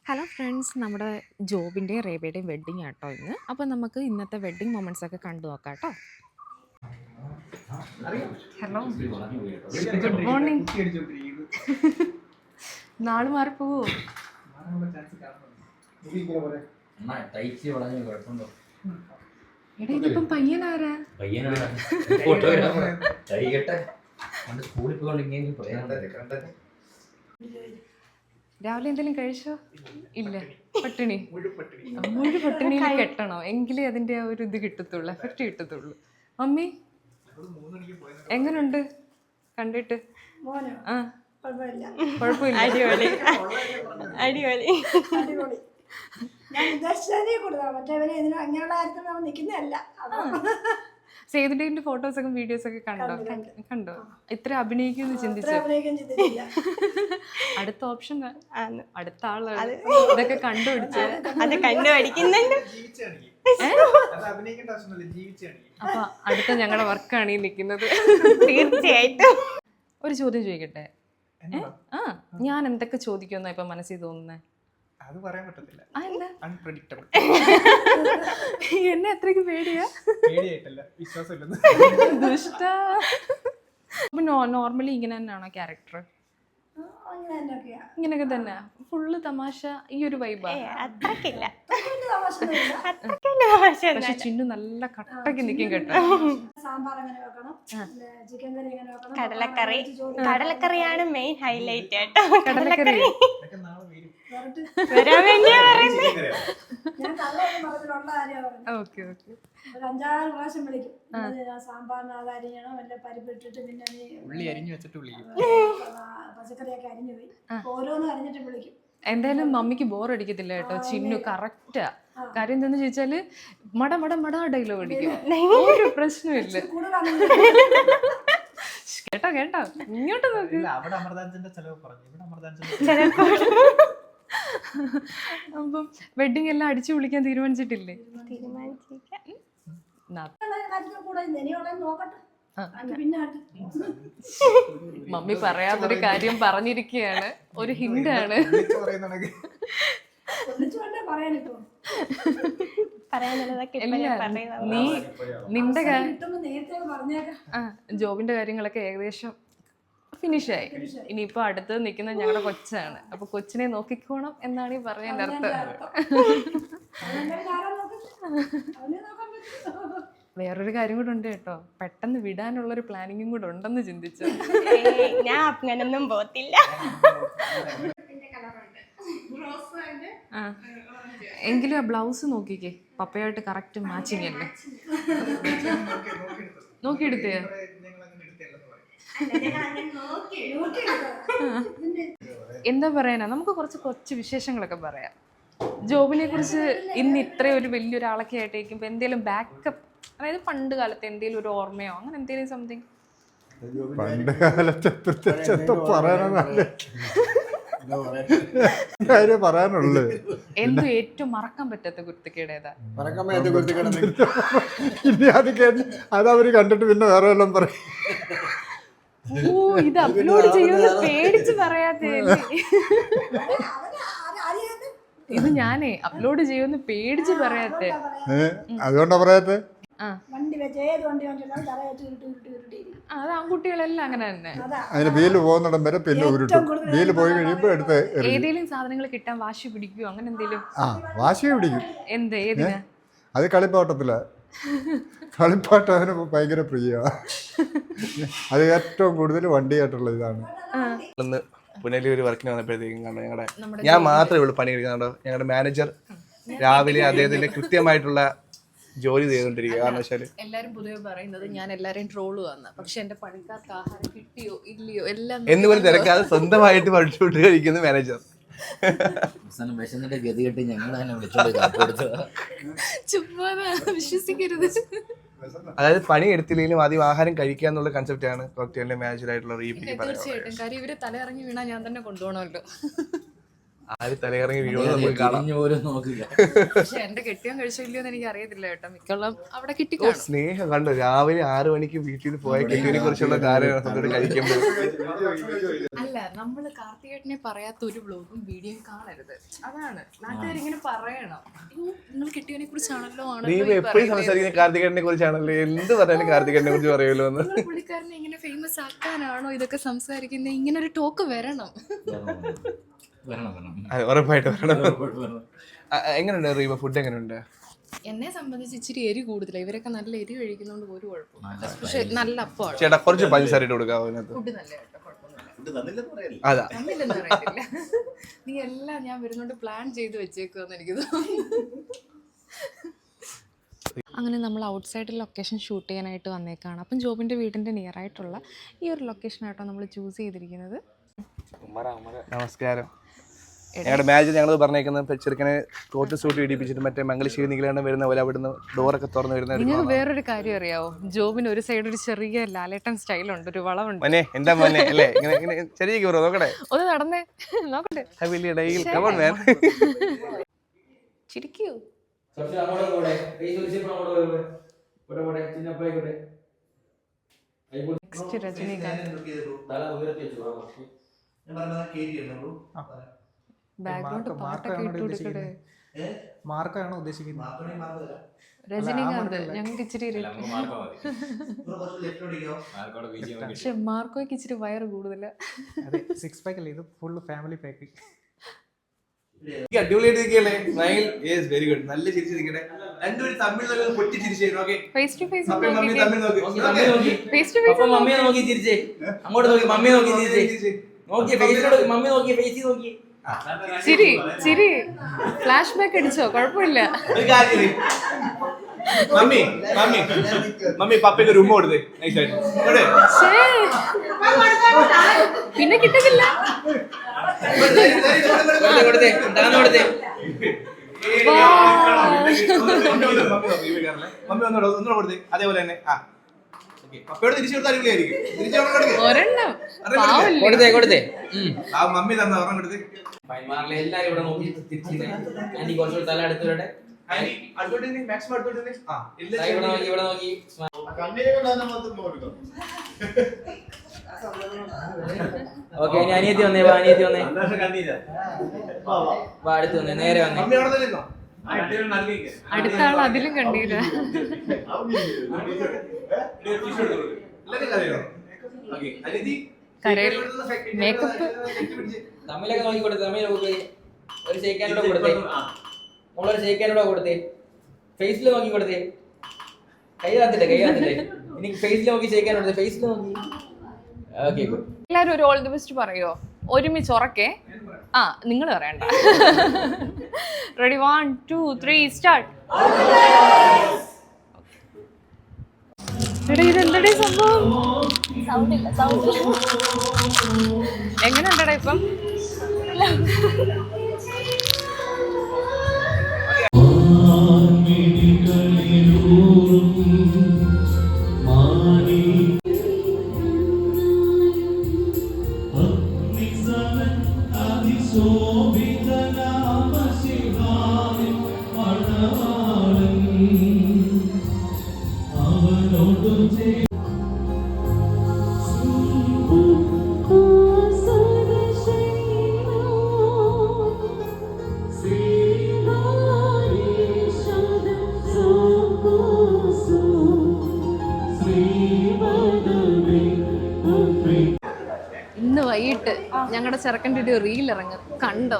Hello friends, നമ്മുടെ ജോബിൻ്റെയും റേബയുടെയും wedding ആട്ടോ ഇന്ന്. അപ്പോൾ നമുക്ക് ഇന്നത്തെ വെഡ്ഡിങ് മൊമെൻറ്റ്സ് ഒക്കെ കണ്ടു നോക്കാം കേട്ടോ. Hello, good morning. നാള് മാറിപ്പോവോ? എടാ, ഇതിപ്പം പയ്യനാരാ? രാവിലെ എന്തെങ്കിലും കഴിച്ചോ? ഇല്ല, പട്ടിണി. മുഴു പട്ടിണിയിൽ കെട്ടണോ? എങ്കിലേ അതിൻ്റെ ആ ഒരു ഇത് കിട്ടത്തുള്ളൂ, എഫക്റ്റ് കിട്ടത്തുള്ളൂ. മമ്മി എങ്ങനുണ്ട് കണ്ടിട്ട്? ആ, കുഴപ്പമില്ല. അടിപൊളി അടിപൊളി അടിപൊളി. ഞാൻ ഉദ്ദേശിച്ചതേ കൊടുക്കാം, മറ്റേവരെ ഇതിന് അങ്ങനെയുള്ള കാര്യത്തിൽ നമ്മൾ നിൽക്കുന്നതല്ല. സേതുടേന്റെ ഫോട്ടോസൊക്കെ വീഡിയോസൊക്കെ കണ്ടോ? ഇത്ര അഭിനയിക്കുമെന്ന് ചിന്തിച്ചു. അടുത്ത ഓപ്ഷൻ അടുത്ത ആള് ഇതൊക്കെ കണ്ടുപിടിച്ച് അത് കണ്ടുപിടിക്കുന്നുണ്ട്. അപ്പൊ അടുത്ത ഞങ്ങളുടെ വർക്കാണ് ഈ നിൽക്കുന്നത്. തീർച്ചയായിട്ടും. ഒരു ചോദ്യം ചോദിക്കട്ടെ? ഞാൻ എന്തൊക്കെ ചോദിക്കുമെന്നാ ഇപ്പൊ മനസ്സിൽ തോന്നുന്നേ? അത് പറയാൻ പറ്റത്തില്ല. അൺപ്രെഡിക്റ്റബിൾ. എന്നെ അത്രയ്ക്ക് പേടിയാ? പേടിയായിട്ടല്ല, വിശ്വാസമില്ലെന്ന്. ദുഷ്ട. അപ്പൊ നോർമലി ഇങ്ങനെ തന്നെയാണോ ക്യാരക്ടർ? ഇങ്ങനെയൊക്കെ തന്നെ ഫുള്ള് തമാശ, ഈ ഒരു വൈബാ? അത്രക്കില്ല, പക്ഷെ ചിന്നു നല്ല കട്ടക്ക് നിൽക്കും കേട്ടോ. സാമ്പാർ എങ്ങനെ വെക്കണം, ചിക്കൻ കറി എങ്ങനെ വെക്കണം, കടലക്കറി. കടലക്കറിയാണ് മെയിൻ ഹൈലൈറ്റ് കേട്ടോ. കടലക്കറി വരാൻ വേണ്ടിയാ പറയുന്നത്. Okay okay. ഒരു 5-6 പ്രാവശ്യം വിളിക്കും. സാമ്പാറിന് അരിയണം, വല്ല പരിപ്പ് ഇട്ടിട്ട് പിന്നെ ഉള്ളി അരിഞ്ഞു വെച്ചിട്ട് വിളിക്കും. പച്ചക്കറിയൊക്കെ അരിഞ്ഞു പോയി ഓരോന്നും അരിഞ്ഞിട്ട് വിളിക്കും. എന്തായാലും മമ്മിക്ക് ബോർ അടിക്കത്തില്ല കേട്ടോ. ചിന്നു കറക്റ്റാ. കാര്യം എന്താന്ന് ചോദിച്ചാല് മട മട മട ഡയലോഗ് അടിക്കും, ഒരു പ്രശ്നമില്ല. കേട്ടോ കേട്ടോ, ഇങ്ങോട്ട് നോക്ക്. അവിടെ അമൃതാഞ്ജന്റെ ചെലവ് പറഞ്ഞു, ഇവിടെ അമൃതാഞ്ജന്റെ. അപ്പം വെഡിങ് എല്ലാം അടിച്ചു വിളിക്കാൻ തീരുമാനിച്ചിട്ടില്ലേ? മമ്മി പറയാത്തൊരു കാര്യം പറഞ്ഞിരിക്കുകയാണ്, ഒരു ഹിന്റ് ആണ്. നീ നിന്റെ ജോബിന്റെ കാര്യങ്ങളൊക്കെ ഏകദേശം ഫിനിഷായി. ഇനിയിപ്പോ അടുത്ത് നിൽക്കുന്ന ഞങ്ങളുടെ കൊച്ചാണ്. അപ്പൊ കൊച്ചിനെ നോക്കിക്കോണം എന്നാണ് ഈ പറഞ്ഞതിന്റെ അർത്ഥം. വേറൊരു കാര്യം കൂടെ ഉണ്ട് കേട്ടോ, പെട്ടെന്ന് വിടാനുള്ളൊരു പ്ലാനിങ്ങും കൂടെ ഉണ്ടെന്ന് ചിന്തിച്ചു. ഞാൻ അങ്ങനൊന്നും പോത്തില്ല. എങ്കിലും ആ ബ്ലൗസ് നോക്കിക്കേ, പപ്പയായിട്ട് കറക്റ്റ് മാച്ചിങ് അല്ലേ? നോക്കിയെടുത്തേ? എന്താ പറയാനാ, നമുക്ക് കുറച്ച് കൊച്ചു വിശേഷങ്ങളൊക്കെ പറയാം. ജോബിനെ കുറിച്ച് ഇന്ന് ഇത്രയും ഒരു വലിയൊരാളൊക്കെ ആയിട്ടേക്കുമ്പോ എന്തെങ്കിലും ബാക്കപ്പ്, അതായത് പണ്ട് കാലത്ത് എന്തെങ്കിലും ഒരു ഓർമ്മയോ അങ്ങനെ എന്തെങ്കിലും സംതിങ്? പണ്ട് കാലത്തെ പ്രത്യേകിച്ച് എന്താ പറയാനുള്ളത്? എന്തും ഏറ്റവും മറക്കാൻ പറ്റാത്ത കുർത്തിക്കേടേതാ? ഇനി അത് അവര് കണ്ടിട്ട് പിന്നെ വേറെ വല്ലതും പറയും. ഓ, ഇത് അപ്ലോഡ് ചെയ്യുമെന്ന് പേടിച്ച് പറയാത്തേ? ഇത് ഞാനേ അപ്ലോഡ് ചെയ്യുമെന്ന് പേടിച്ച് പറയാത്തേ? അതുകൊണ്ടാ പറയാത്തേ? അത് ആൺകുട്ടികളെല്ലാം അങ്ങനെ തന്നെ. അതിന് വീല് പോകുന്നിടം വരെ പിന്നെ ഉരുട്ടും. വീല് പോയി കഴിയുമ്പോ എടുത്ത് ഏതെങ്കിലും സാധനങ്ങൾ കിട്ടാൻ വാശി പിടിക്കുവോ അങ്ങനെ എന്തെങ്കിലും? വാശി പിടിക്കും. എന്ത് ഏതിനാ? അത് കളിപ്പാട്ടത്തില. കളിപ്പാട്ടം അവന് ഭയങ്കര പ്രിയമാണ്. അത് ഏറ്റവും കൂടുതൽ വണ്ടിയായിട്ടുള്ള ഇതാണ്. പുനലൂർ ഒരു വർക്കിന് വന്നപ്പോഴത്തേക്കും ഞാൻ മാത്രമേ ഉള്ളൂ പണി എടുക്കുന്നുണ്ടോ. ഞങ്ങളുടെ മാനേജർ രാവിലെ അദ്ദേഹത്തിന്റെ കൃത്യമായിട്ടുള്ള ജോലി ചെയ്തുകൊണ്ടിരിക്കുക. കാരണം വെച്ചാല് എല്ലാരും പൊതുവെ പറയുന്നത് ഞാൻ എല്ലാരെയും ട്രോള് വന്ന, പക്ഷെ എന്റെ പണിക്കാർക്ക് ആഹാരം കിട്ടിയോ ഇല്ലയോ എല്ലാം എന്നുപോലെ തിരക്കാതെ സ്വന്തമായിട്ട് പഠിച്ചുകൊണ്ട് കഴിക്കുന്ന മാനേജർ. വിശ്വസിക്കരുത്. അതായത് പണി എടുത്തില്ലെങ്കിലും ആദ്യം ആഹാരം കഴിക്കുക എന്നുള്ള കൺസെപ്റ്റ് ആണ് കോക്ടെയിലിന്റെ മാനേജർ ആയിട്ടുള്ള റീപിക്ക് പറയുന്നത്. തീർച്ചയായിട്ടും. കാര്യം ഇവര് തലയിറങ്ങി വീണാ ഞാൻ തന്നെ കൊണ്ടുപോകണമല്ലോ. ആര് തലയിറങ്ങി വീഴുമെന്ന് നമുക്ക് കാണാം. പക്ഷെ എന്റെ കെട്ടിയാൻ കഴിച്ചില്ലയോ എന്ന് എനിക്ക് അറിയത്തില്ല കേട്ടോ. മിക്കവാറും അവിടെ കിട്ടിക്കാണും. സ്നേഹം കണ്ടോ, രാവിലെ 6 മണിക്ക് വീട്ടിൽ നിന്ന് പോയ കെട്ടിയതിനെ കുറിച്ചുള്ള കാര്യം കഴിക്കുമ്പോൾ. അല്ല, നമ്മള് കാർത്തികേട്ടനെ പറയാത്ത ഒരു വ്ലോഗും വീഡിയോയും കാണരുത്. അതാണ് നാട്ടുകാരിങ്ങനെ പറയണം, നിങ്ങൾ കെട്ടിയതിനെ കുറിച്ചാണല്ലോ നീ എപ്പോഴും സംസാരിക്കുന്ന കാർത്തികേട്ടനെ കുറിച്ചാണല്ലോ, എന്ത് പറഞ്ഞാലും കാർത്തികേട്ടനെ കുറിച്ച് പറയുമല്ലോ എന്ന്. പുള്ളിക്കാരനെ ഇങ്ങനെ ഫേമസ് ആക്കാനാണോ ഇതൊക്കെ സംസാരിക്കുന്നത്? ഇങ്ങനെ ഒരു ടോക്ക് വരണം. ഉറപ്പായിട്ട് വരണം. എങ്ങനെയുണ്ട് റീമ, ഫുഡ് എങ്ങനെയുണ്ട്? എന്നെ സംബന്ധിച്ച് ഇച്ചിരി എരി കൂടുതലാണ്. ഇവരൊക്കെ നല്ല എരി കഴിക്കുന്നതുകൊണ്ട് ഒരു കുഴപ്പമില്ല. പക്ഷെ നല്ല അപ്പമാണ്. ചേട്ടാ കുറച്ച് പഞ്ചസാര ഇട്ട് കൊടുക്കാവോ അതിനകത്ത്? ഫുഡ് നല്ല കേട്ടോ, കുഴപ്പമൊന്നുമില്ല. അതാ തന്നില്ലെന്ന് അറിയത്തില്ല. നീ എല്ലാം ഞാൻ വരുന്നോണ്ട് പ്ലാൻ ചെയ്ത് വെച്ചേക്കുമെന്ന് എനിക്ക് തോന്നുന്നു. അങ്ങനെ നമ്മൾ ഔട്ട് സൈഡിൽ ലൊക്കേഷൻ ഷൂട്ട് ചെയ്യാനായിട്ട് വന്നേക്കാണ്. അപ്പം ജോബിൻ്റെ വീടിൻ്റെ നിയർ ആയിട്ടുള്ള ഈ ഒരു ലൊക്കേഷനായിട്ടോ നമ്മൾ ചൂസ് ചെയ്തിരിക്കുന്നത്. നമസ്കാരം. ഞങ്ങളുടെ മാരേജ് ഞങ്ങൾ പറഞ്ഞേക്കുന്നത് ചെറുക്കനെ കോട്ട് സൂട്ട് ഇടിപ്പിച്ചിട്ട് മറ്റേ മംഗലശ്ശേരി നികളാണ്ട് വരുന്ന പോലെ അവിടുന്ന് ഡോറൊക്കെ തുറന്ന് വരുന്ന. നിങ്ങൾക്ക് വേറൊരു കാര്യം അറിയാവോ? ജോബിന് ഒരു സൈഡ് ഒരു ചെറിയ ലാലേട്ടൻ സ്റ്റൈലുണ്ട്, ഒരു വളവുണ്ട്. മോനെ എന്താ മോനെ അല്ലേ, ഇങ്ങനെ ചെറിയ കയറോ നോക്കട്ടെ, ഒന്ന് നടന്നേ നോക്കട്ടെ. ചിരിക്കൂ. നെക്സ്റ്റ് രജനീകാന്ത്. ബാക്ക്ഗ്രൗണ്ട് പാട്ടൊക്കെ ഇട്ട് കൊടുക്കട്ടെ. മാർക്കാണോ ഉദ്ദേശിക്കുന്നത്? രജനീകാന്ത് ഞങ്ങൾക്ക് ഇച്ചിരി, പക്ഷെ മാർക്കോയ്ക്ക് ഇച്ചിരി വയറ് കൂടുതല. അതെ, 6 പാക്ക് അല്ലേ ഇത്, ഫുൾ ഫാമിലി പാക്ക്. അടിപൊളിയായിട്ടിരിക്കല്ലേ? Very good. നല്ല ചിരിച്ച് നിൽക്കട്ടെ രണ്ടുപേരും തമ്മിൽ നല്ല പൊട്ടി ചിരിച്ചേ. ഫേസ് ടു ഫേസ് മമ്മിയെ നോക്കി ചിരിച്ചേ, അങ്ങോട്ട് നോക്കി മമ്മിയെ നോക്കി ചിരിച്ചേ, നോക്കിയേ ഫേസിലോട്ട്, മമ്മി നോക്കിയേ ഫേസിൽ നോക്കി. ചിരി ചിരി ഫ്ലാഷ് ബാക്ക് അടിച്ചോ? കുഴപ്പമില്ല. മമ്മി മമ്മി മമ്മി പപ്പയ്ക്ക് ഒരു ഉമ്മ കൊടുത്തേ. പിന്നെ കിട്ടുന്നില്ല. കൊടുത്തേ കൊടുത്തേ. മമ്മി ഒന്നുകൂടെ കൊടുത്തേ. അതേപോലെ തന്നെ പപ്പയോട് തിരിച്ചു കൊടുത്താൽ അടിപൊളിയായിരിക്കും. ഒരെണ്ണം കൊടുത്തേ കൊടുത്തേ. ആ മമ്മി തന്നെ ഒരെണ്ണം കൊടുത്തേ. എല്ലാരും ഇവിടെ നോക്കി തിരിച്ചിരുന്നേ. ആന്റി കുറച്ചുകൂടി തല അടുത്ത് വരട്ടെ. ഇവിടെ നോക്കി. ഓക്കെ, ഇനി അനിയത്തി വന്നേ, അനിയത്തി വന്നേ, അടുത്ത് വന്നേ, നേരെ വന്നേ. അടുത്ത ആൾ അതിലും കണ്ടീല. മേക്കപ്പ് തമ്മിലൊക്കെ നോക്കി കൊടുത്തേ. തമ്മിൽ ഒരു ഷേക്കാനോടെ കൊടുത്തേ, നമ്മളൊരു ഷേക്കാനോടെ കൊടുത്തേ. ഫേസിൽ നോക്കി കൊടുത്തേ. കൈ താത്തിട്ടെ, കൈ താത്തിട്ടെ. ഇനി ഫേസിൽ നോക്കി ഷേക്കാൻ കൊടുത്തേ, ഫേസിൽ നോക്കി. Okay, good. എല്ലാരും ഒരു ഓൾ ദി ബെസ്റ്റ് പറയോ? ഒരുമിച്ച് ഉറക്കെ. ആ, നിങ്ങൾ പറയണ്ട. Ready, 1 2 3 start. ഇതെന്തടേ സംഭവം? എങ്ങനെയുണ്ടടാ ഇപ്പം? ഇന്ന് വൈകിട്ട് ഞങ്ങളുടെ ചെറുക്കൻ്റെ ഒരു റീൽ ഇറങ്ങും, കണ്ടോ?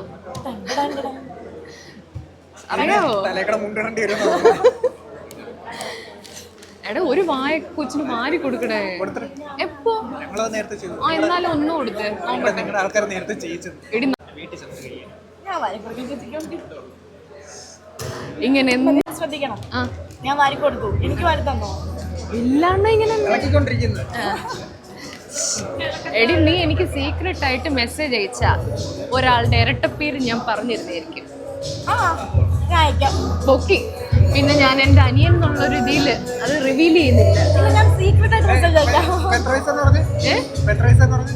അറിയാവോ? എടാ, ഒരു വായ കൊച്ചിന് വാരി കൊടുക്കണേ. എപ്പോ? ആ, എന്നാലും ഒന്നും കൊടുത്തേ. ഇങ്ങനെ ശ്രദ്ധിക്കണം. ഞാൻ വാരി കൊടുത്തു, എനിക്ക് വാരി തന്നോ? ഇല്ലാണ്ട് ഇങ്ങനെ. എടി, നീ എനിക്ക് സീക്രട്ട് ആയിട്ട് മെസ്സേജ് അയച്ചാ ഒരാളുടെ ഇരട്ടപ്പേര് ഞാൻ പറഞ്ഞിരുന്നായിരിക്കും. ഞാൻ അയക്കാം. പൊക്കി പിന്നെ ഞാൻ എൻ്റെ അനിയൻ എന്നുള്ളൊരു ഇതിൽ അത് റിവീൽ ചെയ്യുന്നില്ല. ഞാൻ സീക്രട്ട് ആയിട്ട് റിസൾട്ട് വെക്കാം.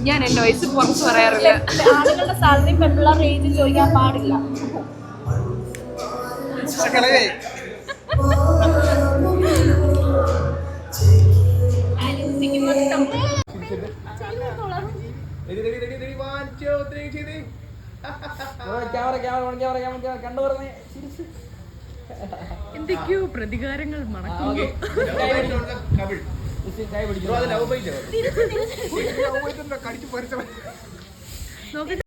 ഞാൻ എൻ്റെ വയസ്സ് പുറത്ത് പറയാറില്ല. ആളുകളുടെ സാലറിയും പെൺപിള്ളേരുടെ ഏജും ചോദിക്കാൻ പാടില്ല. കണ്ടു പറഞ്ഞേ എന്തൊക്കെയോ പ്രതികാരങ്ങൾ മണക്കുന്നു. കൈ പിടിച്ചു. നോക്കട്ടെ.